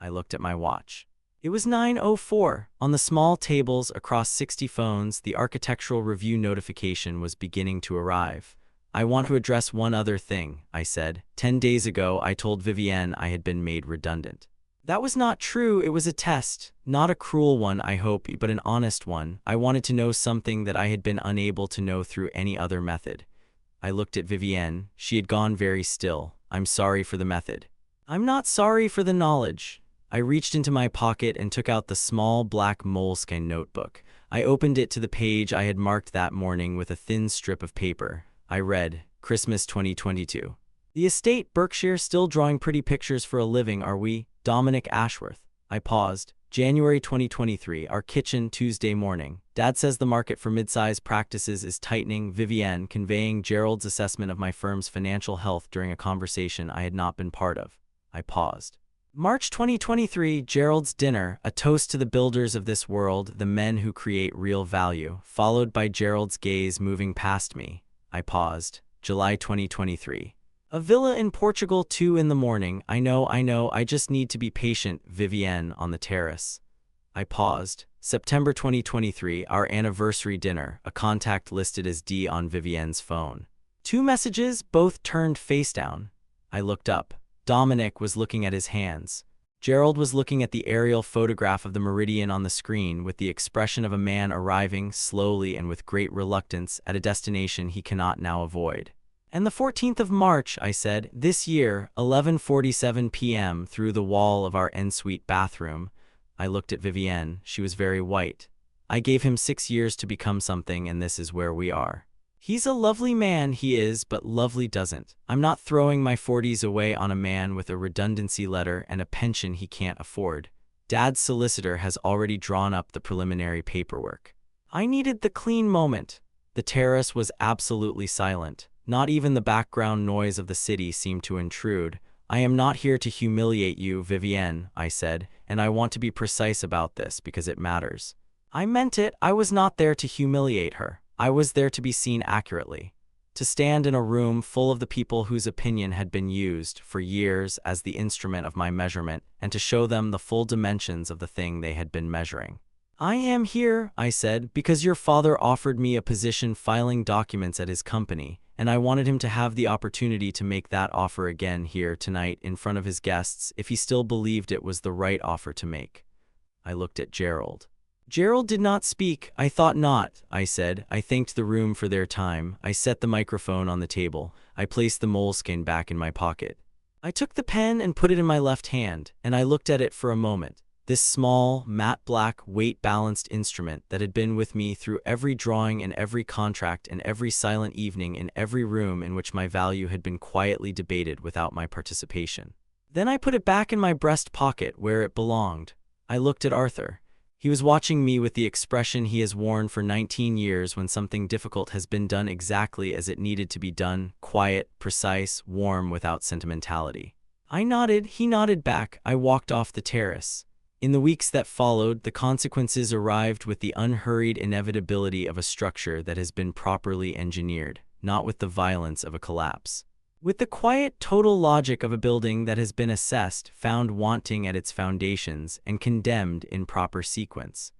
I looked at my watch. It was 9:04. On the small tables across 60 phones, the Architectural Review notification was beginning to arrive. I want to address one other thing, I said. 10 days ago, I told Vivienne I had been made redundant. That was not true. It was a test. Not a cruel one, I hope, but an honest one. I wanted to know something that I had been unable to know through any other method. I looked at Vivienne. She had gone very still. I'm sorry for the method. I'm not sorry for the knowledge. I reached into my pocket and took out the small black moleskin notebook. I opened it to the page I had marked that morning with a thin strip of paper. I read, Christmas 2022. The estate, Berkshire, still drawing pretty pictures for a living, are we? Dominic Ashworth. I paused. January 2023, our kitchen, Tuesday morning. Dad says the market for mid-size practices is tightening. Vivienne, conveying Gerald's assessment of my firm's financial health during a conversation I had not been part of. I paused. March 2023, Gerald's dinner, a toast to the builders of this world, the men who create real value, followed by Gerald's gaze moving past me. I paused. July 2023. A villa in Portugal, 2 in the morning. I know, I just need to be patient. Vivienne on the terrace. I paused. September 2023, our anniversary dinner, a contact listed as D on Vivienne's phone. 2 messages, both turned face down. I looked up. Dominic was looking at his hands. Gerald was looking at the aerial photograph of the meridian on the screen with the expression of a man arriving, slowly and with great reluctance, at a destination he cannot now avoid. And the 14th of March, I said, this year, 11:47 p.m., through the wall of our ensuite bathroom. I looked at Vivienne. She was very white. I gave him 6 years to become something, and this is where we are. He's a lovely man, he is, but lovely doesn't. I'm not throwing my 40s away on a man with a redundancy letter and a pension he can't afford. Dad's solicitor has already drawn up the preliminary paperwork. I needed the clean moment. The terrace was absolutely silent. Not even the background noise of the city seemed to intrude. I am not here to humiliate you, Vivienne, I said, and I want to be precise about this because it matters. I meant it. I was not there to humiliate her. I was there to be seen accurately, to stand in a room full of the people whose opinion had been used for years as the instrument of my measurement, and to show them the full dimensions of the thing they had been measuring. I am here, I said, because your father offered me a position filing documents at his company, and I wanted him to have the opportunity to make that offer again here tonight in front of his guests if he still believed it was the right offer to make. I looked at Gerald. Gerald did not speak. I thought not, I said. I thanked the room for their time. I set the microphone on the table. I placed the moleskin back in my pocket. I took the pen and put it in my left hand, and I looked at it for a moment. This small, matte black, weight-balanced instrument that had been with me through every drawing and every contract and every silent evening in every room in which my value had been quietly debated without my participation. Then I put it back in my breast pocket where it belonged. I looked at Arthur. He was watching me with the expression he has worn for 19 years when something difficult has been done exactly as it needed to be done, quiet, precise, warm, without sentimentality. I nodded, he nodded back. I walked off the terrace. In the weeks that followed, the consequences arrived with the unhurried inevitability of a structure that has been properly engineered, not with the violence of a collapse. With the quiet, total logic of a building that has been assessed, found wanting at its foundations, and condemned in proper sequence.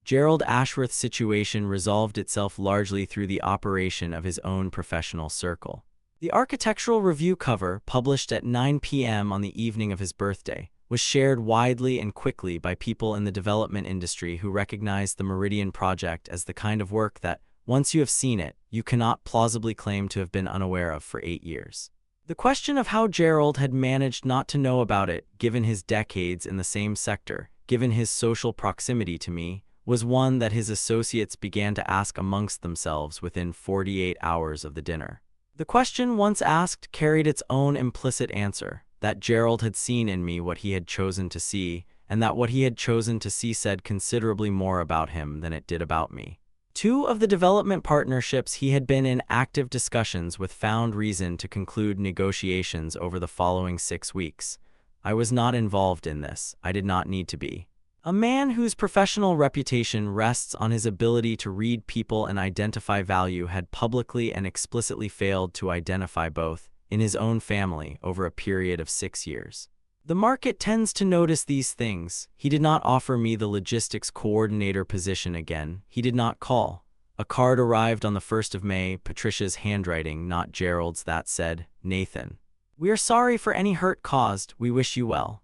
Gerald Ashworth's situation resolved itself largely through the operation of his own professional circle. The Architectural Review cover, published at 9 p.m. on the evening of his birthday, was shared widely and quickly by people in the development industry who recognized the Meridian Project as the kind of work that, once you have seen it, you cannot plausibly claim to have been unaware of for 8 years. The question of how Gerald had managed not to know about it, given his decades in the same sector, given his social proximity to me, was one that his associates began to ask amongst themselves within 48 hours of the dinner. The question once asked carried its own implicit answer, that Gerald had seen in me what he had chosen to see, and that what he had chosen to see said considerably more about him than it did about me. 2 of the development partnerships he had been in active discussions with found reason to conclude negotiations over the following 6 weeks. I was not involved in this. I did not need to be. A man whose professional reputation rests on his ability to read people and identify value had publicly and explicitly failed to identify both in his own family over a period of 6 years. The market tends to notice these things. He did not offer me the logistics coordinator position again. He did not call. A card arrived on the 1st of May, Patricia's handwriting, not Gerald's, that said, "Nathan, we are sorry for any hurt caused. We wish you well."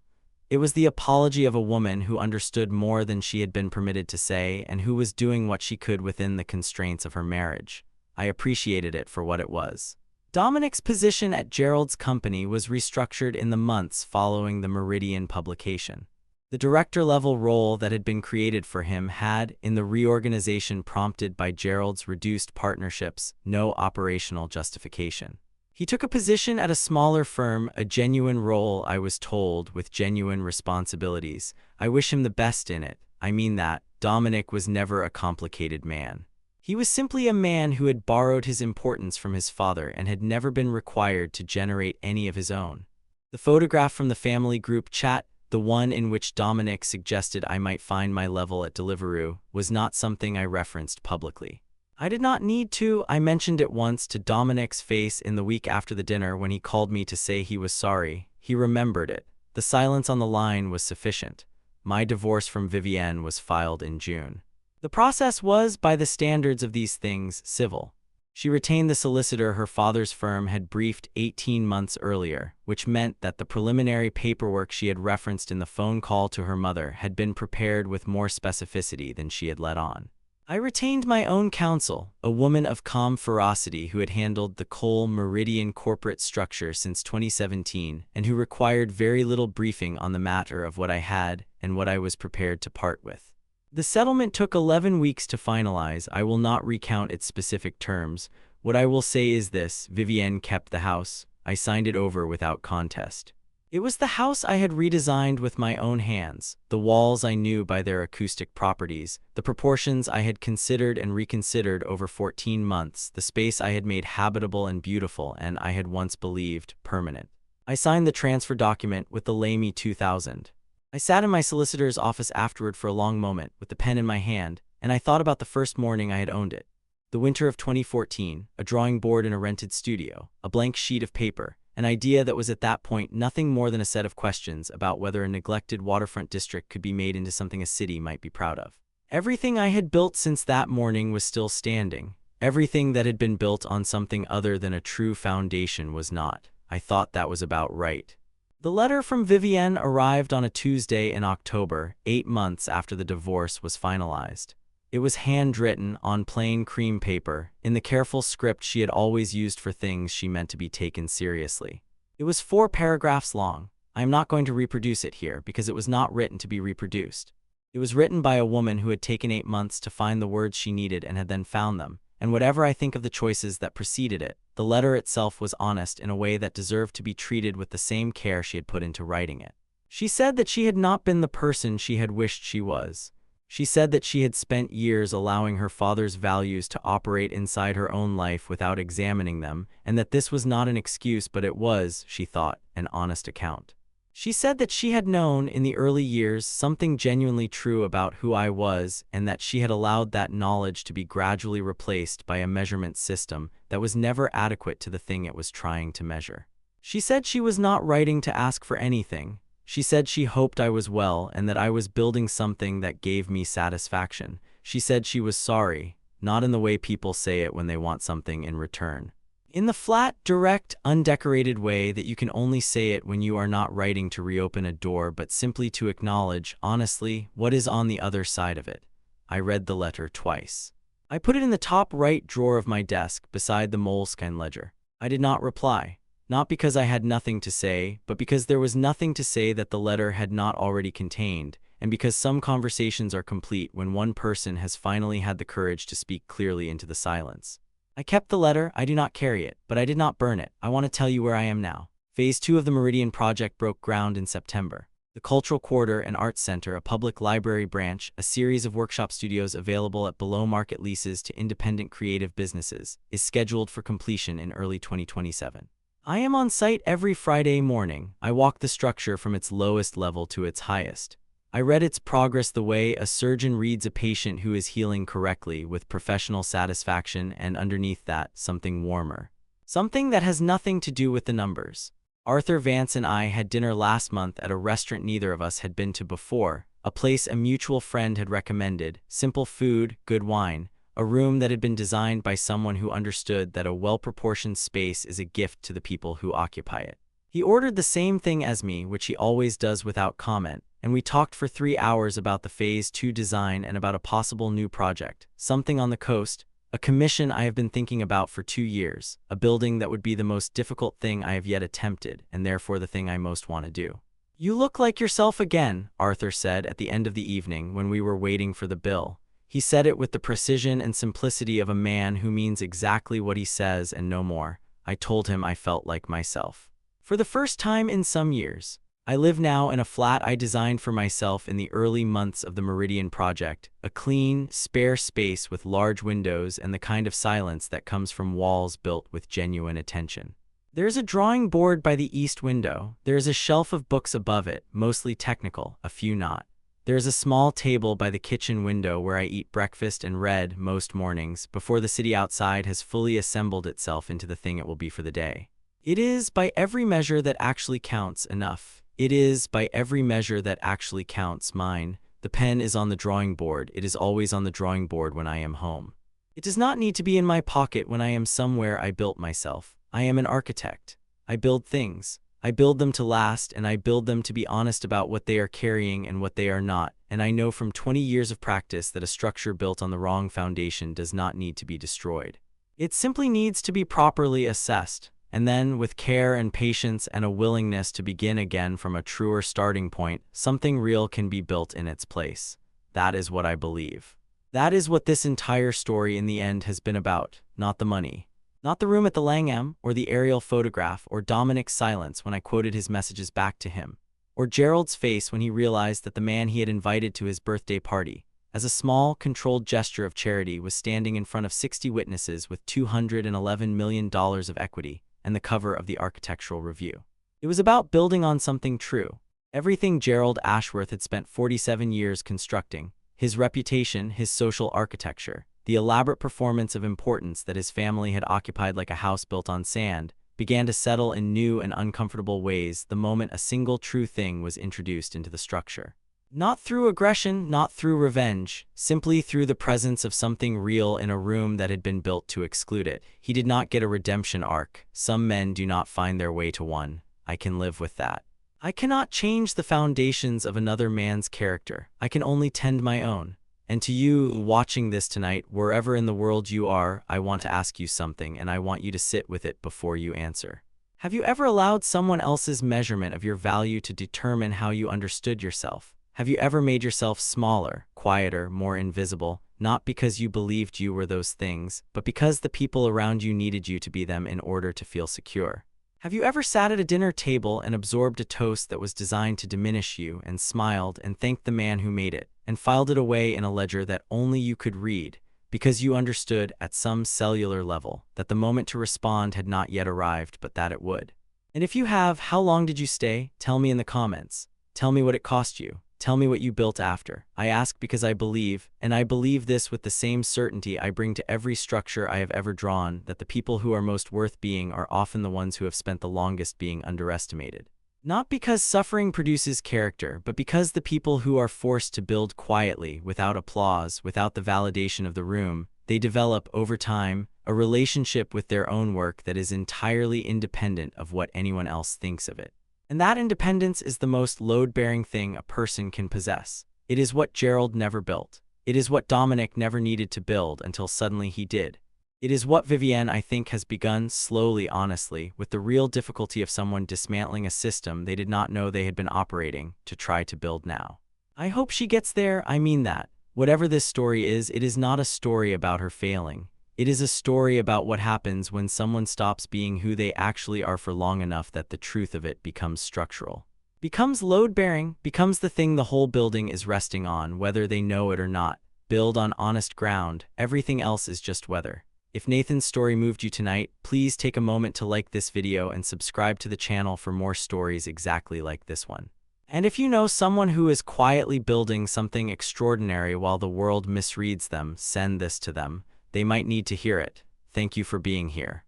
It was the apology of a woman who understood more than she had been permitted to say and who was doing what she could within the constraints of her marriage. I appreciated it for what it was. Dominic's position at Gerald's company was restructured in the months following the Meridian publication. The director-level role that had been created for him had, in the reorganization prompted by Gerald's reduced partnerships, no operational justification. He took a position at a smaller firm, a genuine role, I was told, with genuine responsibilities. I wish him the best in it. I mean that. Dominic was never a complicated man. He was simply a man who had borrowed his importance from his father and had never been required to generate any of his own. The photograph from the family group chat, the one in which Dominic suggested I might find my level at Deliveroo, was not something I referenced publicly. I did not need to. I mentioned it once to Dominic's face in the week after the dinner when he called me to say he was sorry. He remembered it. The silence on the line was sufficient. My divorce from Vivienne was filed in June. The process was, by the standards of these things, civil. She retained the solicitor her father's firm had briefed 18 months earlier, which meant that the preliminary paperwork she had referenced in the phone call to her mother had been prepared with more specificity than she had let on. I retained my own counsel, a woman of calm ferocity who had handled the Cole Meridian corporate structure since 2017 and who required very little briefing on the matter of what I had and what I was prepared to part with. The settlement took 11 weeks to finalize. I will not recount its specific terms. What I will say is this: Vivienne kept the house. I signed it over without contest. It was the house I had redesigned with my own hands. The walls I knew by their acoustic properties, the proportions I had considered and reconsidered over 14 months, the space I had made habitable and beautiful and I had once believed permanent. I signed the transfer document with the Lamy 2000. I sat in my solicitor's office afterward for a long moment with the pen in my hand, and I thought about the first morning I had owned it. The winter of 2014, a drawing board in a rented studio, a blank sheet of paper, an idea that was at that point nothing more than a set of questions about whether a neglected waterfront district could be made into something a city might be proud of. Everything I had built since that morning was still standing. Everything that had been built on something other than a true foundation was not. I thought that was about right. The letter from Vivienne arrived on a Tuesday in October, 8 months after the divorce was finalized. It was handwritten on plain cream paper, in the careful script she had always used for things she meant to be taken seriously. It was 4 paragraphs long. I am not going to reproduce it here because it was not written to be reproduced. It was written by a woman who had taken 8 months to find the words she needed and had then found them. And whatever I think of the choices that preceded it, the letter itself was honest in a way that deserved to be treated with the same care she had put into writing it. She said that she had not been the person she had wished she was. She said that she had spent years allowing her father's values to operate inside her own life without examining them, and that this was not an excuse but it was, she thought, an honest account. She said that she had known, in the early years, something genuinely true about who I was, and that she had allowed that knowledge to be gradually replaced by a measurement system that was never adequate to the thing it was trying to measure. She said she was not writing to ask for anything. She said she hoped I was well and that I was building something that gave me satisfaction. She said she was sorry, not in the way people say it when they want something in return. In the flat, direct, undecorated way that you can only say it when you are not writing to reopen a door but simply to acknowledge, honestly, what is on the other side of it. I read the letter twice. I put it in the top right drawer of my desk beside the Moleskine ledger. I did not reply, not because I had nothing to say, but because there was nothing to say that the letter had not already contained, and because some conversations are complete when one person has finally had the courage to speak clearly into the silence. I kept the letter. I do not carry it, but I did not burn it. I want to tell you where I am now. Phase 2 of the Meridian Project broke ground in September. The Cultural Quarter and Arts Center, a public library branch, a series of workshop studios available at below-market leases to independent creative businesses, is scheduled for completion in early 2027. I am on site every Friday morning. I walk the structure from its lowest level to its highest. I read its progress the way a surgeon reads a patient who is healing correctly, with professional satisfaction, and underneath that, something warmer. Something that has nothing to do with the numbers. Arthur Vance and I had dinner last month at a restaurant neither of us had been to before, a place a mutual friend had recommended, simple food, good wine, a room that had been designed by someone who understood that a well-proportioned space is a gift to the people who occupy it. He ordered the same thing as me, which he always does without comment, and we talked for 3 hours about the Phase 2 design and about a possible new project, something on the coast, a commission I have been thinking about for 2 years, a building that would be the most difficult thing I have yet attempted, and therefore the thing I most want to do. "You look like yourself again," Arthur said at the end of the evening when we were waiting for the bill. He said it with the precision and simplicity of a man who means exactly what he says and no more. I told him I felt like myself. For the first time in some years. I live now in a flat I designed for myself in the early months of the Meridian Project, a clean, spare space with large windows and the kind of silence that comes from walls built with genuine attention. There is a drawing board by the east window. There is a shelf of books above it, mostly technical, a few not. There is a small table by the kitchen window where I eat breakfast and read most mornings before the city outside has fully assembled itself into the thing it will be for the day. It is, by every measure that actually counts, enough. It is, by every measure that actually counts, mine. The pen is on the drawing board. It is always on the drawing board when I am home. It does not need to be in my pocket when I am somewhere I built myself. I am an architect. I build things. I build them to last, and I build them to be honest about what they are carrying and what they are not, and I know from 20 years of practice that a structure built on the wrong foundation does not need to be destroyed. It simply needs to be properly assessed. And then, with care and patience and a willingness to begin again from a truer starting point, something real can be built in its place. That is what I believe. That is what this entire story in the end has been about, not the money. Not the room at the Langham, or the aerial photograph, or Dominic's silence when I quoted his messages back to him, or Gerald's face when he realized that the man he had invited to his birthday party, as a small, controlled gesture of charity, was standing in front of 60 witnesses with $211 million of equity, and the cover of the Architectural Review. It was about building on something true. Everything Gerald Ashworth had spent 47 years constructing, his reputation, his social architecture, the elaborate performance of importance that his family had occupied like a house built on sand, began to settle in new and uncomfortable ways the moment a single true thing was introduced into the structure. Not through aggression, not through revenge, simply through the presence of something real in a room that had been built to exclude it. He did not get a redemption arc. Some men do not find their way to one. I can live with that. I cannot change the foundations of another man's character. I can only tend my own. And to you watching this tonight, wherever in the world you are, I want to ask you something, and I want you to sit with it before you answer. Have you ever allowed someone else's measurement of your value to determine how you understood yourself? Have you ever made yourself smaller, quieter, more invisible, not because you believed you were those things, but because the people around you needed you to be them in order to feel secure? Have you ever sat at a dinner table and absorbed a toast that was designed to diminish you and smiled and thanked the man who made it, and filed it away in a ledger that only you could read, because you understood at some cellular level that the moment to respond had not yet arrived, but that it would? And if you have, how long did you stay? Tell me in the comments. Tell me what it cost you. Tell me what you built after. I ask because I believe, and I believe this with the same certainty I bring to every structure I have ever drawn, that the people who are most worth being are often the ones who have spent the longest being underestimated. Not because suffering produces character, but because the people who are forced to build quietly, without applause, without the validation of the room, they develop over time, a relationship with their own work that is entirely independent of what anyone else thinks of it. And that independence is the most load-bearing thing a person can possess. It is what Gerald never built. It is what Dominic never needed to build until suddenly he did. It is what Vivienne, I think, has begun slowly, honestly, with the real difficulty of someone dismantling a system they did not know they had been operating to try to build now. I hope she gets there. I mean that. Whatever this story is, it is not a story about her failing. It is a story about what happens when someone stops being who they actually are for long enough that the truth of it becomes structural. Becomes load-bearing, becomes the thing the whole building is resting on, whether they know it or not. Build on honest ground, everything else is just weather. If Nathan's story moved you tonight, please take a moment to like this video and subscribe to the channel for more stories exactly like this one. And if you know someone who is quietly building something extraordinary while the world misreads them, send this to them. They might need to hear it. Thank you for being here.